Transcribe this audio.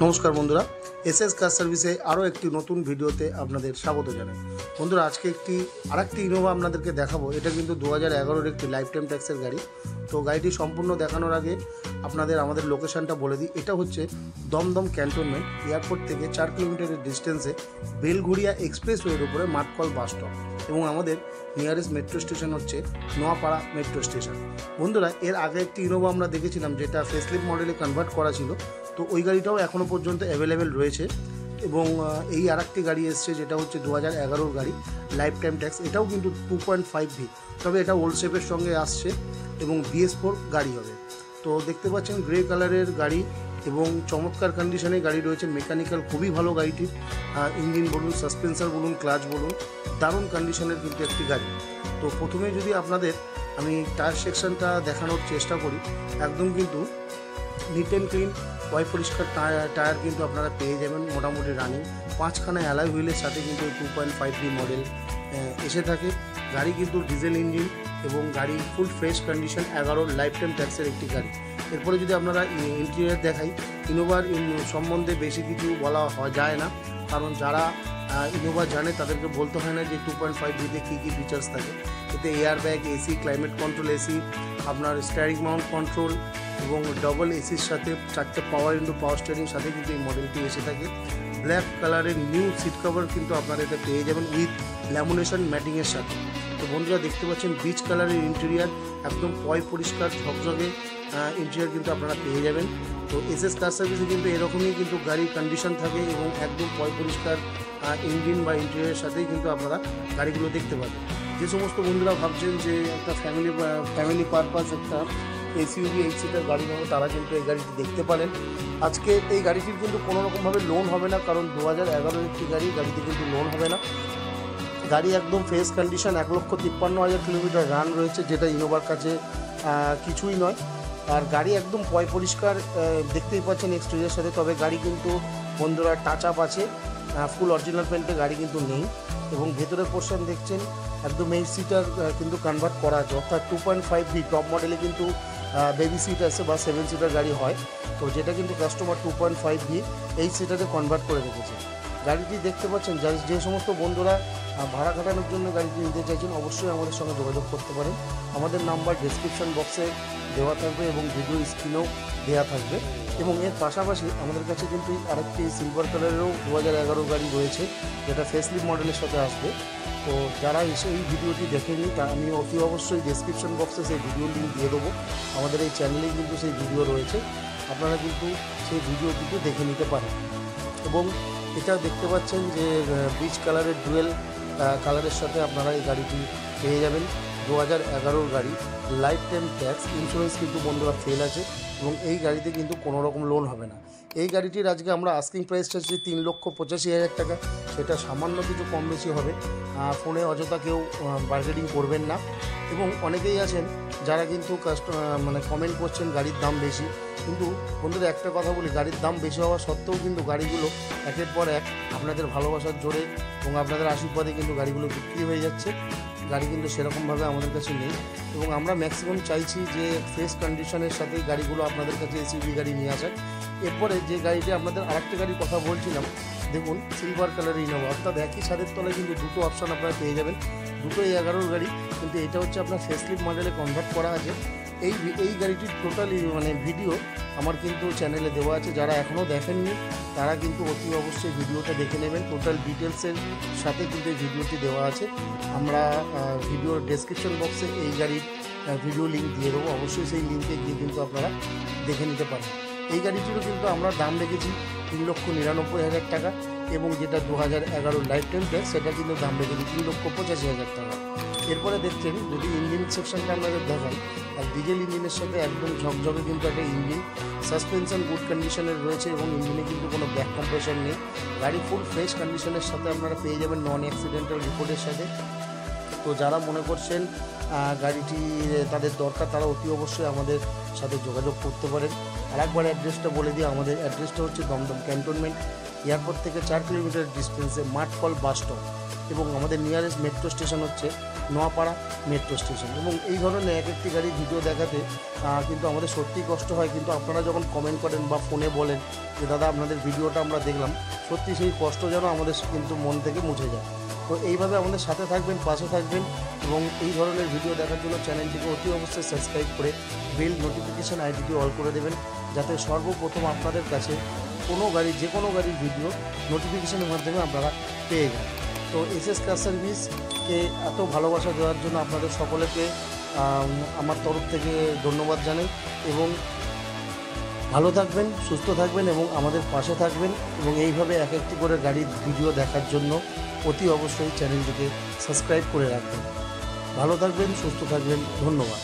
নমস্কার বন্ধুরা, এসএস কার সার্ভিসে আরও একটি নতুন ভিডিওতে আপনাদের স্বাগত জানাই। বন্ধুরা, আজকে আরেকটি ইনোভা আপনাদেরকে দেখাবো। এটা কিন্তু 2011-এর একটি লাইফ টাইম ট্যাক্সের গাড়ি। তো গাড়িটি সম্পূর্ণ দেখানোর আগে আমাদের লোকেশানটা বলে দিই। এটা হচ্ছে দমদম ক্যান্টনমেন্ট এয়ারপোর্ট থেকে 4 কিলোমিটারের ডিস্টেন্সে বেলঘড়িয়া এক্সপ্রেসওয়ের উপরে মাঠকল বাস স্টপ, এবং আমাদের নিয়ারেস্ট মেট্রো স্টেশন হচ্ছে নোয়াপাড়া মেট্রো স্টেশন। বন্ধুরা, এর আগে একটি ইনোভা আমরা দেখেছিলাম যেটা ফেসলিফট মডেলে কনভার্ট করা ছিল। তো ওই গাড়িটাও এখনও পর্যন্ত অ্যাভেলেবেল রয়েছে, এবং এই আরেকটি গাড়ি এসছে যেটা হচ্ছে 2011-এর গাড়ি লাইফ টাইম ট্যাক্স। এটাও কিন্তু 2.5V, তবে এটা ওল্ড শেপের সঙ্গে আসছে এবং BS4 গাড়ি হবে। তো দেখতে পাচ্ছেন গ্রে কালারের গাড়ি এবং চমৎকার কন্ডিশনে গাড়ি রয়েছে। মেকানিক্যাল খুবই ভালো গাড়িটির, ইঞ্জিন বলুন, সাসপেন্সার বলুন, ক্লাচ বলুন, দারুণ কন্ডিশনের কিন্তু একটি গাড়ি। তো প্রথমে যদি আপনাদের আমি টায়ার সেকশনটা দেখানোর চেষ্টা করি, একদম কিন্তু নিট অ্যান্ড ক্লিন পরিষ্কার টায়ার কিন্তু আপনারা পেয়ে যাবেন মোটামুটি রানিং। 5খানা অ্যালয় হুইলের সাথে কিন্তু 2.5V মডেল এসে থাকে। গাড়ি কিন্তু ডিজেল ইঞ্জিন এবং গাড়ি full fresh condition, 11 life time ট্যাক্সের একটি গাড়ি। এরপরে যদি আপনারা ইন্টেরিয়ার দেখাই, ইনোভার সম্বন্ধে বেশি কিছু বলা যায় না, কারণ যারা ইনোভা জানে তাদেরকে বলতে হয় না যে 2.5Vতে কী কী ফিচার্স থাকে। এতে air bag, AC, climate control AC, আপনার স্টিয়ারিং মাউন্ট কন্ট্রোল এবং ডবল এসির সাথে 4টে পাওয়ার স্টিয়ারিং সাথে কিন্তু এই মডেলটি এসে থাকে। ব্ল্যাক কালারের নিউ সিট কভার কিন্তু আপনারা এতে পেয়ে যাবেন উইথ ল্যামিনেশন ম্যাটিংয়ের সাথে। তো বন্ধুরা, দেখতে পাচ্ছেন বিচ কালারের ইন্টেরিয়ার, একদম পরিষ্কার ঝকঝকে ইন্টেরিয়ার কিন্তু আপনারা পেয়ে যাবেন। তো এসএস কার সার্ভিসে কিন্তু এরকমই কিন্তু গাড়ির কন্ডিশন থাকে এবং একদম পরিষ্কার ইঞ্জিন বা ইন্টেরিয়ারের সাথেই কিন্তু আপনারা গাড়িগুলো দেখতে পাবেন। যে সমস্ত বন্ধুরা ভাবছেন যে একটা ফ্যামিলি পারপাস একটা এসইউভি 8 সিটার গাড়ি নেব, তারা কিন্তু এই গাড়িটি দেখতে পারেন। আজকে এই গাড়িটির কিন্তু কোনোরকমভাবে লোন হবে না, কারণ 2011-এর একটি গাড়িতে কিন্তু লোন হবে না। গাড়ি একদম ফ্রেশ কন্ডিশন, 1,53,000 কিলোমিটার রান রয়েছে, যেটা ইনোভার কাছে কিছুই নয়। আর গাড়ি একদম পরিষ্কার দেখতেই পাচ্ছেন এক্সটেরিয়ার সাথে। তবে গাড়ি কিন্তু বন্ধুরা টাচ আপ আছে, ফুল অরিজিনাল পেন্টে গাড়ি কিন্তু নেই। এবং ভেতরের পোর্শন দেখছেন একদম 8 সিটার কিন্তু কনভার্ট করা আছে, অর্থাৎ 2.5V টপ মডেলে কিন্তু বেবি সিট আছে বা 7 সিটার গাড়ি হয়। তো যেটা কিন্তু কাস্টমার 2.5V 8 সিটারে কনভার্ট করে রেখেছে। গাড়িটি দেখতে পাচ্ছেন, যে সমস্ত বন্ধুরা ভাড়া খাটানোর জন্য গাড়িটি নিতে চাইছেন অবশ্যই আমাদের সঙ্গে যোগাযোগ করতে পারেন। আমাদের নাম্বার ডেসক্রিপশন বক্সে দেওয়া থাকবে এবং ভিডিও স্ক্রিনেও দেওয়া থাকবে। এবং এর পাশাপাশি আমাদের কাছে কিন্তু আরেকটি সিলভার কালারেরও 2011 গাড়ি রয়েছে, যেটা ফেসলিফট মডেলের সাথে আসবে। তো যারা এসে এই ভিডিওটি দেখেনি, তা আমি অতি অবশ্যই ডেসক্রিপশন বক্সে সেই ভিডিও লিঙ্ক দিয়ে দেবো। আমাদের এই চ্যানেলেই কিন্তু সেই ভিডিও রয়েছে, আপনারা কিন্তু সেই ভিডিও কিন্তু দেখে নিতে পারেন। এবং এটা দেখতে পাচ্ছেন যে বিচ কালারের ডুয়েল কালারের সাথে আপনারা এই গাড়িটি পেয়ে যাবেন। 2011 গাড়ি লাইফ টাইম ট্যাক্স, ইন্স্যুরেন্স কিন্তু বন্ধুরা ফেল আছে, এবং এই গাড়িতে কিন্তু কোনো রকম লোন হবে না। এই গাড়িটির আজকে আমরা আস্কিং প্রাইসটা হচ্ছে 3,85,000 টাকা। সেটা সামান্য কিছু কম বেশি হবে, ফোনে অযথা কেউ বার্গেনিং করবেন না। এবং অনেকেই আছেন যারা কিন্তু কমেন্ট করছেন গাড়ির দাম বেশি, কিন্তু বন্ধুরা একটা কথা বলি, গাড়ির দাম বেশি হওয়া সত্ত্বেও কিন্তু গাড়িগুলো একের পর এক আপনাদের ভালোবাসার জোরে এবং আপনাদের আশীর্বাদে কিন্তু গাড়িগুলো বিক্রি হয়ে যাচ্ছে। গাড়ি কিন্তু সেরকমভাবে আমাদের কাছে নেই, এবং আমরা ম্যাক্সিমাম চাইছি যে ফ্রেশ কন্ডিশনের সাথেই গাড়িগুলো আপনাদের কাছে এসইউভি গাড়ি নিয়ে আসার। এরপরে যে গাড়িটি আপনাদের আরেকটা গাড়ির কথা বলছিলাম, দেখুন সিলভার কালারের ইনোভা, অর্থাৎ একই ছাদের তলায় কিন্তু দুটো অপশান আপনারা পেয়ে যাবেন। দুটোই 11 গাড়ি, কিন্তু এটা হচ্ছে আপনার ফেসলিফট মডেলে কনভার্ট করা আছে। এই গাড়িটির টোটাল ভিডিও আমার কিন্তু চ্যানেলে দেওয়া আছে, যারা এখনও দেখেননি তারা কিন্তু অতি অবশ্যই ভিডিওটা দেখে নেবেন। টোটাল ডিটেলসের সাথে কিন্তু এই ভিডিওটি দেওয়া আছে। আমরা ভিডিওর ডেসক্রিপশন বক্সে এই গাড়ির ভিডিও লিঙ্ক দিয়ে দেবো, অবশ্যই সেই লিঙ্কে গিয়ে কিন্তু আপনারা দেখে নিতে পারেন। এই গাড়িটিরও কিন্তু আমরা দাম রেখেছি 3,99,000 টাকা, এবং যেটা 2011 লাইফ টাইম ট্যাক্স সেটা কিন্তু দাম রেখেছি 3,85,000 টাকা। এরপরে দেখছেন যদি ইঞ্জিন সেকশনটা আপনাদের দেখাই, আর ডিজেল ইঞ্জিনের সাথে একদম ঝকঝকে কিন্তু একটা ইঞ্জিন, সাসপেনশন গুড কন্ডিশনের রয়েছে এবং ইঞ্জিনে কিন্তু কোনো ব্যাক কম্প্রেশন নেই। গাড়ি ফুল ফ্রেশ কন্ডিশনের সাথে আপনারা পেয়ে যাবেন নন অ্যাক্সিডেন্টাল রিপোর্টের সাথে। তো যারা মনে করছেন গাড়িটি তাদের দরকার, তারা অতি অবশ্যই আমাদের সাথে যোগাযোগ করতে পারেন। আরেকবার অ্যাড্রেসটা বলে দিই, আমাদের অ্যাড্রেসটা হচ্ছে দমদম ক্যান্টনমেন্ট এয়ারপোর্ট থেকে 4 কিলোমিটার ডিস্টেন্সে মাঠকল বাস স্টপ, এবং আমাদের নিয়ারেস্ট মেট্রো স্টেশন হচ্ছে নোয়াপাড়া মেট্রো স্টেশন। এবং এই ধরনের এক একটি গাড়ির ভিডিও দেখাতে কিন্তু আমাদের সত্যিই কষ্ট হয়, কিন্তু আপনারা যখন কমেন্ট করেন বা ফোনে বলেন যে দাদা আপনাদের ভিডিওটা আমরা দেখলাম, সত্যি সেই কষ্ট যেন আমাদের কিন্তু মন থেকে মুছে যায়। তো এইভাবে আমাদের সাথে থাকবেন, পাশে থাকবেন এবং এই ধরনের ভিডিও দেখার জন্য চ্যানেলটিকে অতি অবশ্যই সাবস্ক্রাইব করে বেল নোটিফিকেশান আইডিটি অল করে দেবেন, যাতে সর্বপ্রথম আপনাদের কাছে কোনো গাড়ি, যে কোনো গাড়ির ভিডিও নোটিফিকেশানের মাধ্যমে আপনারা পেয়ে যান। তো এসএস কার সার্ভিসকে এত ভালোবাসা দেওয়ার জন্য আপনাদের সকলকে আমার তরফ থেকে ধন্যবাদ জানাই। এবং ভালো থাকবেন, সুস্থ থাকবেন এবং আমাদের পাশে থাকবেন, এবং এইভাবে এক একটি করে গাড়ির ভিডিও দেখার জন্য অতি অবশ্যই চ্যানেলটিকে সাবস্ক্রাইব করে রাখবেন। ভালো থাকবেন, সুস্থ থাকবেন, ধন্যবাদ।